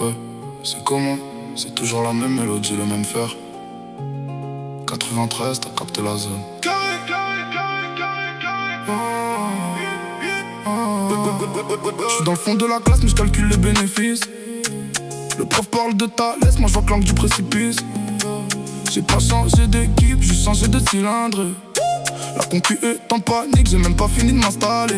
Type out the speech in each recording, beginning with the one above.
Ouais, c'est comment? C'est toujours la même mélodie, le même fer. 93, t'as capté la zone. J'suis dans le fond de la classe mais j'calcule les bénéfices. Le prof parle de ta laisse, moi j'vois que l'angle du précipice. J'ai pas changé d'équipe, j'ai changé de cylindre. La concu est en panique, j'ai même pas fini de m'installer.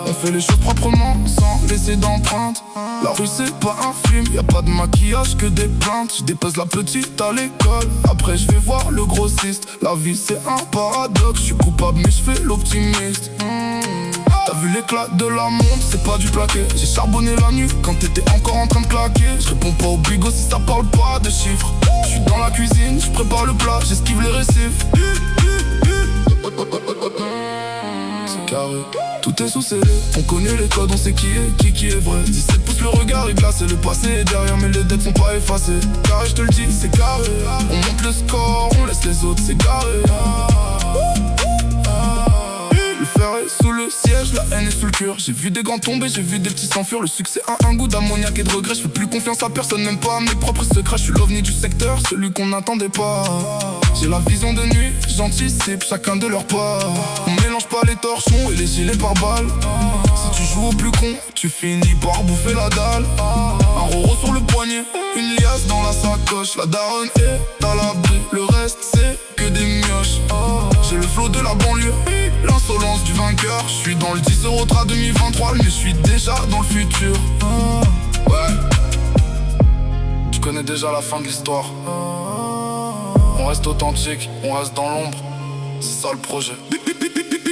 On fait les choses proprement, sans laisser d'empreinte. La rue c'est pas un film, y'a pas de maquillage que des plaintes. Je dépose la petite à l'école, après je vais voir le grossiste. La vie c'est un paradoxe, je suis coupable mais je fais l'optimiste. T'as vu l'éclat de la montre, c'est pas du plaqué. J'ai charbonné la nuit quand t'étais encore en train de claquer. Je réponds pas au bigot si ça parle pas de chiffres. Je suis dans la cuisine, je prépare le plat, j'esquive les récifs. C'est carré, tout est sous scellé. On connaît les codes, on sait qui est vrai. 17 pouces, le regard est glacé, le passé est derrière mais les dettes sont pas effacées. Carré, je te le dis, c'est carré. On monte le score, on laisse les autres s'égarer. Le fer est sous le siège, la haine est sous le cœur. J'ai vu des grands tomber, j'ai vu des petits s'enfuir. Le succès a un goût d'ammoniaque et de regret. Je fais plus confiance à personne, même pas à mes propres secrets. Je suis l'ovni du secteur, celui qu'on n'attendait pas. J'ai la vision de nuit, j'anticipe chacun de leurs pas. On mélange pas les torchons et les gilets par balles. Si tu joues au plus con, tu finis par bouffer la dalle. Un roro sur le poignet, une liasse dans la sacoche. La daronne est à l'abri, le reste c'est que des mioches. J'ai le flow de la banlieue, l'insolence du vainqueur. Je suis dans le 10 € tra 2023, mais je suis déjà dans le futur. Ouais, tu connais déjà la fin de l'histoire. On reste authentique, on reste dans l'ombre. C'est ça le projet.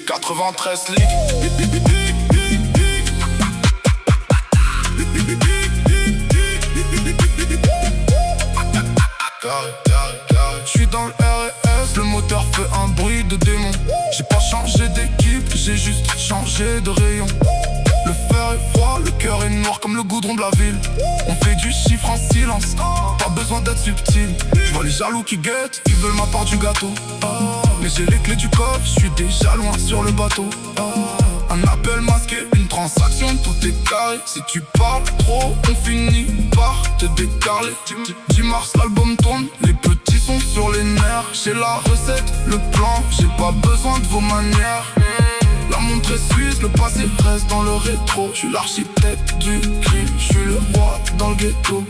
93 League. J'suis dans le RS, le moteur fait un bruit de démon. J'ai pas changé d'équipe, j'ai juste changé de rayon. Le fer est froid, le cœur est noir comme le goudron de la ville. On fait du chiffre en silence, pas besoin d'être subtil. J'vois les jaloux qui guettent, ils veulent ma part du gâteau. Mais j'ai les clés du coffre, j'suis déjà loin sur le bateau. Un appel masqué, une transaction, tout est carré. Si tu parles trop, on finit par te décarler. 10 mars, l'album tourne, les petits sont sur les nerfs. J'ai la recette, le plan, j'ai pas besoin de vos manières. La montre est suisse, le passé reste dans le rétro. Je suis l'architecte du crime, je suis le roi dans le ghetto.